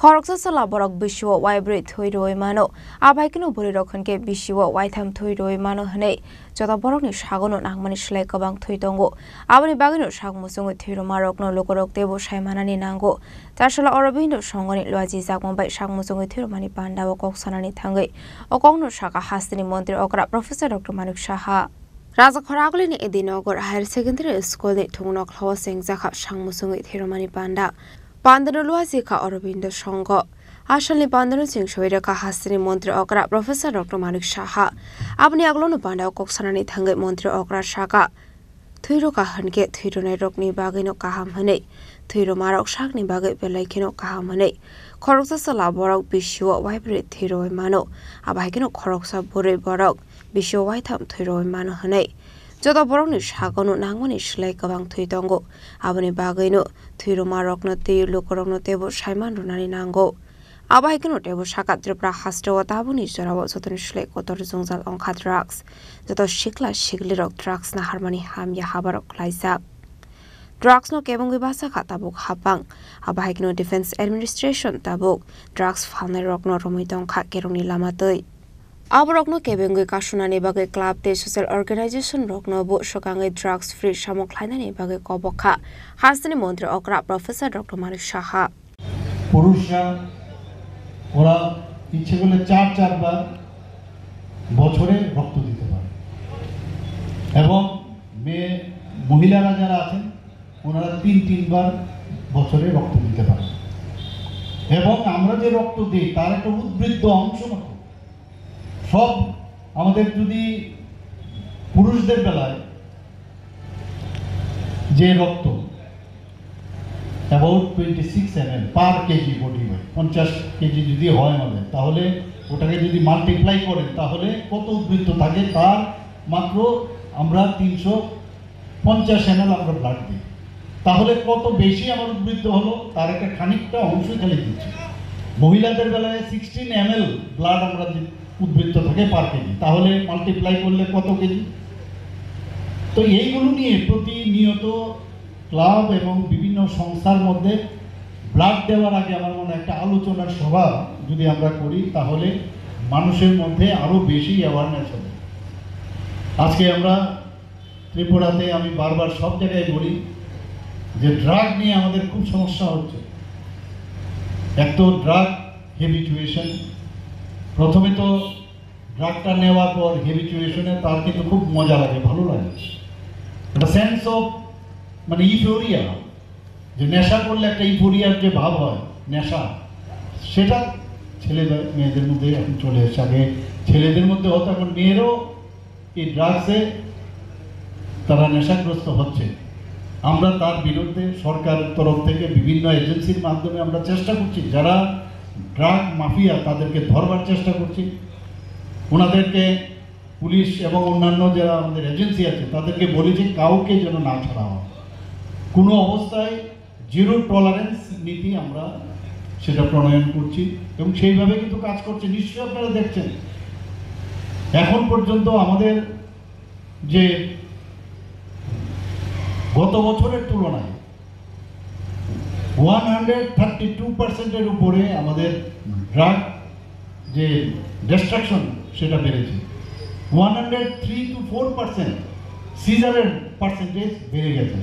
খরকসা সালা বরক বিশ্ব ওয়াইব্রে থই রই মানো আবাইকিনো বলি রক্ষণকে বিশ্ব ওয়াইথাম থই রই মানো হনে যত বরকনি সাগনো নাংমানি সেলাই কবাং থই দঙ্গো আবনি বাগিনো সাগমুসুং থইরো মারকনো লোকরক দেবো সাইমানানি নাঙ্গো তারসালা অরবিন্দ সঙ্গনি লুয়াজি জাগমবাই সাগমুসুং থইরো মানি পান্ডা ও ককসানানি থাঙ্গৈ অকংনো শাখা হাস্তিনি মন্ত্রী অকরা প্রফেসর ডক্টর মানিক সাহা রাজা খরাগলিনি এদিনগর হায়ার সেকেন্ডারি স্কুলনি থুংনক হওয়া সিং জাখা সাগমুসুং থইরো মানি পান্ডা পান্ডানো লুয়াজিকা অরবিন্দ সংঘ আসালনি পান্ডানো সিং সৈরাকা হাস্তিনি মন্ত্রী অকরা প্রফেসর ডক্টর মানিক সাহা আপনি আগলনো পান্ডা ককসানানি থাঙ্গৈ মন্ত্রী অকরা শাখা থৈরো কাহানকে থৈরো নাইরকনি বাগैनो काहाम हनै थैरो मारक शाकनि बागै बेलायखिनो काहाम हनै खरकसा साला बरक बिश्व वाइब्रे थैरो मानो आबायखिनो खरकसा बोरै बरक बिश्व वाइथाम थैरो मानो हनै जत बरकनि शागनो नांगमनि सिलाय गोबां थै दंगो आबनि बागैनो थैरो मारकनो दै लोकरकनो तेबो साइमान रुनानि नांगौ आबायखिनो तेबो शाका त्रिपुरा हास्टो ताबुनि जराव जतनि सिलाय कतर जंजाल अंखा ड्राग्स जत शिखला शिगलिरक ड्राग्स ना हारमानि हामिया हाबारक लाइजाक ड्राग्स नो केबंगि बासा खाताबुक हापां आबायखिनो डिफेंस एडमिनिस्ट्रेशन ताबुक ड्राग्स फालनाय रकनो रमै दंखा केरंनि लामा दै आबरकनो केबंगि कासुनानि बागै क्लाब दे सोशल अर्गानाइजेशन रकनो बो सकांगै ड्राग्स फ्री सामक खायनानि बागै कबखा हास्तिनि मन्त्री अकरा प्रफेसर डक्टर मानिक साहा पुरुषरा ওরা ইচ্ছে করলে 4 বার বছরে রক্ত দিতে পারে এবং মহিলারা যারা আছেন ওনারা 3 বার বছরে রক্ত দিতে পারে এবং আমরা যে রক্ত দিই তার একটা উদ্বৃত্ত অংশ মাত্র সব আমাদের যদি পুরুষদের বেলায় যে রক্ত about 26 ml per kg body weight 50 kg যদি হয় আমাদের তাহলে ওটাকে যদি মাল্টিপ্লাই করেন তাহলে কত উদ্বৃত্ত থাকে তার মাত্র আমরা 350 ml আমরা ব্লাড দিই তাহলে কত বেশি আমার উদ্বৃত্ত হলো তার একটা খানিকটা অংশ খালি দিচ্ছি মহিলাদের বেলায় 16 ml ব্লাড আমরা উদ্বৃত্ত থাকে পার কেজি তাহলে মাল্টিপ্লাই করলে কত কেজি তো এইগুলো নিয়ে প্রতিনিয়ত ক্লাব এবং বিভিন্ন সংস্থার মধ্যে ব্লাড দেওয়ার আগে আমার মনে একটা আলোচনার সভা যদি আমরা করি তাহলে মানুষের মধ্যে আরো বেশি অ্যাওয়ারনেস হবে আজকে আমরা ত্রিপুরাতে আমি বারবার সব জায়গায় বলি যে ড্রাগ নিয়ে আমাদের খুব সমস্যা হচ্ছে এক তো ড্রাগ হ্যাবিচুয়েশন প্রথমে তো ড্রাগটা নেওয়ার পর হ্যাবিচুয়েশনে তার কিন্তু খুব মজা লাগে ভালো লাগে একটা সেন্স অফ মানে ইউফোরিয়া যে নেশা করলে একটা ইউফোরিয়ার যে ভাব হয় নেশা সেটা ছেলেদের মেয়েদের মধ্যে এখন চলে এসে আগে ছেলেদের মধ্যে হতো এখন মেয়েরও এই ড্রাগসে তারা নেশাগ্রস্ত হচ্ছে আমরা তার বিরুদ্ধে সরকারের তরফ থেকে বিভিন্ন এজেন্সির মাধ্যমে আমরা চেষ্টা করছি যারা ড্রাগ মাফিয়া তাদেরকে ধরবার চেষ্টা করছি ওনাদেরকে পুলিশ এবং অন্যান্য যারা আমাদের এজেন্সি আছে তাদেরকে বলেছি কাউকে যেন না ছাড়া হয় কোনো অবস্থায় জিরো টলারেন্স নীতি আমরা সেটা প্রণয়ন করছি এবং সেইভাবে কিন্তু কাজ করছে নিশ্চয়ই আপনারা দেখছেন এখন পর্যন্ত আমাদের যে গত বছরের তুলনায় 132% উপরে আমাদের ড্রাগ যে ডিস্ট্রাকশন সেটা বেড়েছে 103 to 4% সিজারের পার্সেন্টেজ বেড়ে গেছে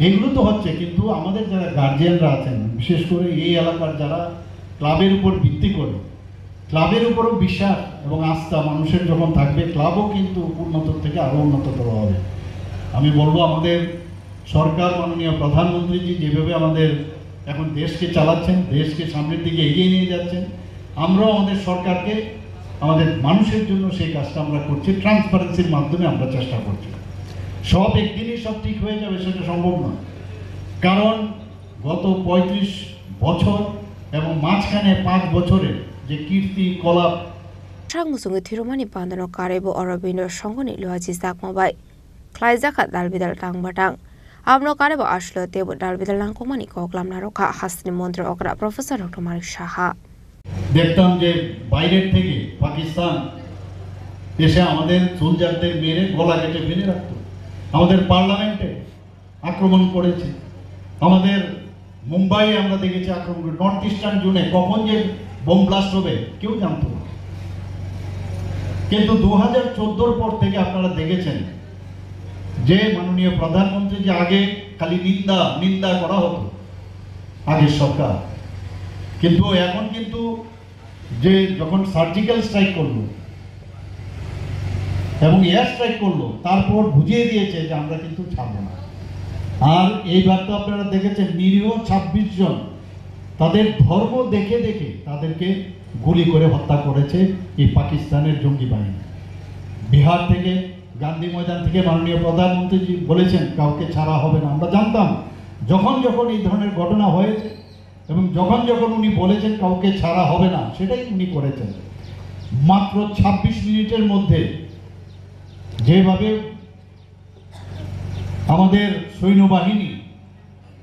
এগুলো তো হচ্ছে কিন্তু আমাদের যারা গার্জিয়ানরা আছেন বিশেষ করে এই এলাকার যারা ক্লাবের উপর ভিত্তি করে ক্লাবের উপরও বিশ্বাস এবং আস্থা মানুষের যখন থাকবে ক্লাবও কিন্তু উন্নত থেকে আরও উন্নততর হবে আমি বলবো আমাদের সরকার মাননীয় প্রধানমন্ত্রীজি যেভাবে আমাদের এখন দেশকে চালাচ্ছেন দেশকে সামনের দিকে এগিয়ে নিয়ে যাচ্ছেন আমরাও আমাদের সরকারকে আমাদের মানুষের জন্য সেই কাজটা আমরা করছি ট্রান্সপারেন্সির মাধ্যমে আমরা চেষ্টা করছি সব একদিনই সব ঠিক হয়ে যাবে সেটা সম্ভব নয় কারণ গত 35 বছর এবং মাঝখানে 5 বছরের যে কীর্তি কলাপ সাগমুসুং থিরোমানি পান্ডানো কারেবো অরবিন্দ সংগনি লুয়াজি জাকমাবাই খ্লাইজাখা দালবিদাল টাংবাটাং আমনো কারেবো আসলো তেবো দালবিদাল নাংকমানি ককলাম নারকা হাসনি মন্ত্রী অকরা প্রফেসর ডক্টর মানিক সাহা দেখতাম যে বাইরের থেকে পাকিস্তান এসে আমাদের সোলজারদের মেরে গলা কেটে ফেলে রাখতো আমাদের পার্লামেন্টে আক্রমণ করেছে আমাদের মুম্বাই আমরা দেখেছি আক্রমণ, নর্থ ইস্টার্ন জোনে কখন যে বোম ব্লাস্ট হবে কেউ জানতো না। কিন্তু 2014 পর থেকে আপনারা দেখেছেন যে মাননীয় প্রধানমন্ত্রী যে আগে খালি নিন্দা করা হতো আগের সরকার, কিন্তু এখন কিন্তু যে যখন সার্জিক্যাল স্ট্রাইক করলো এবং এয়ার স্ট্রাইক করলো, তারপর বুঝিয়ে দিয়েছে যে আমরা কিন্তু ছাড়বো না। আর এইবার তো আপনারা দেখেছেন নিরীহ 26 জন তাদের ধর্ম দেখে তাদেরকে গুলি করে হত্যা করেছে এই পাকিস্তানের জঙ্গি বাহিনী। বিহার থেকে গান্ধী ময়দান থেকে মাননীয় প্রধানমন্ত্রী বলেছেন কাউকে ছাড়া হবে না। আমরা জানতাম যখন এই ধরনের ঘটনা হয়েছে এবং যখন উনি বলেছেন কাউকে ছাড়া হবে না, সেটাই উনি করেছেন। মাত্র 26 মিনিটের মধ্যে যেভাবে আমাদের সৈন্যবাহিনী,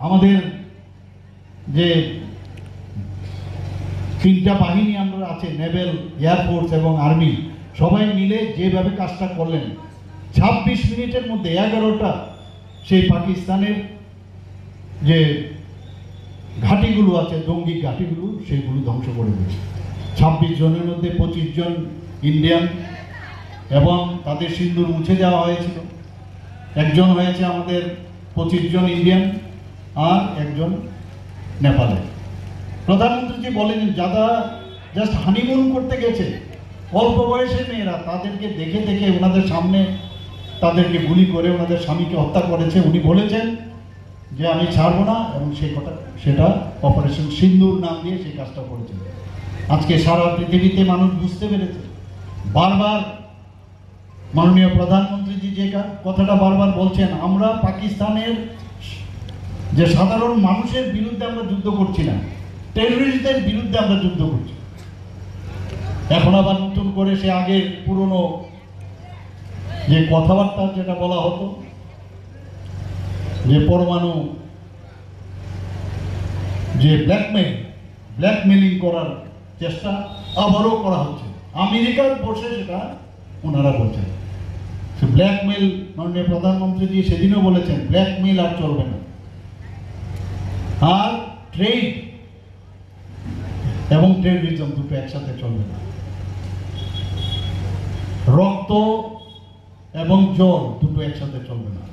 আমাদের যে 3টা বাহিনী আমরা আছে, নেভেল, এয়ারফোর্স এবং আর্মি, সবাই মিলে যেভাবে কাজটা করলেন, 26 মিনিটের মধ্যে 11টা সেই পাকিস্তানের যে ঘাঁটিগুলো আছে, জঙ্গি ঘাঁটিগুলো, সেগুলো ধ্বংস করে দিয়েছে। 26 জনের মধ্যে 25 জন ইন্ডিয়ান এবং তাদের সিন্দুর মুছে দেওয়া হয়েছিল। একজন হয়েছে আমাদের 25 জন ইন্ডিয়ান আর একজন নেপালে। প্রধানমন্ত্রী বলেন যারা জাস্ট হানিমুন করতে গেছে, অল্প বয়সের মেয়েরা, তাদেরকে দেখে ওনাদের সামনে তাদেরকে গুলি করে ওনাদের স্বামীকে হত্যা করেছে। উনি বলেছেন যে আমি ছাড়বো না, এবং সেটা অপারেশন সিন্দুর নাম দিয়ে সেই কাজটা করেছেন। আজকে সারা পৃথিবীতে মানুষ বুঝতে পেরেছে। বারবার মাননীয় প্রধানমন্ত্রী যে কথাটা বারবার বলছেন, আমরা পাকিস্তানের যে সাধারণ মানুষের বিরুদ্ধে আমরা যুদ্ধ করছি না, টেররিস্টদের বিরুদ্ধে আমরা যুদ্ধ করছি। এখন আবার নতুন করে সে আগের পুরনো যে কথাবার্তা যেটা বলা হতো যে পরমাণু যে ব্ল্যাকমেলিং করার চেষ্টা আবারও করা হচ্ছে। আমেরিকার বসে সেটা ওনারা বলছেন। ব্ল্যাকমেল মাননীয় প্রধানমন্ত্রী সেদিনও বলেছেন ব্ল্যাকমেল আর চলবে না, আর ট্রেড এবং টেররিজম দুটো একসাথে চলবে না। রক্ত এবং জল দুটো একসাথে চলবে না।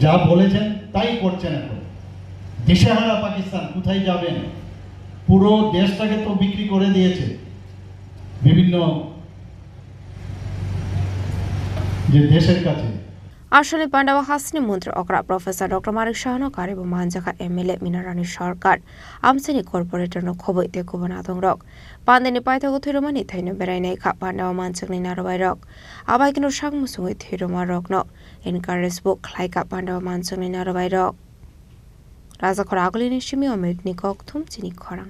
যা বলেছেন তাই করছেন। এখন দিশেহারা পাকিস্তান কোথায় যাবেন? পুরো দেশটাকে তো বিক্রি করে দিয়েছে বিভিন্ন যে দেশের কাছে। আসলে পান্ডাওয়া হাসনি মন্ত্রী অকরা professor doctor Marik শাহনো Karib মানজাকা MLA মিনারানি সরকার আমসেনি কর্পোরেটরनो খবই তেকুবন আদংরক পান্দেনি পাইথাগো থৈরমানি থাইনো বেরাইনাই খা পান্ডাওয়া मानसिकनि नारबायरक आबाइकिनो सागमुसुङै थैरोमा रकनो एनकारेज बुक ख्लाइका पान्डावा मानसिकनि नारबायरक राजाखर आगलिनि सिमी अमेरिकनि कक्थुम चिनि खरां।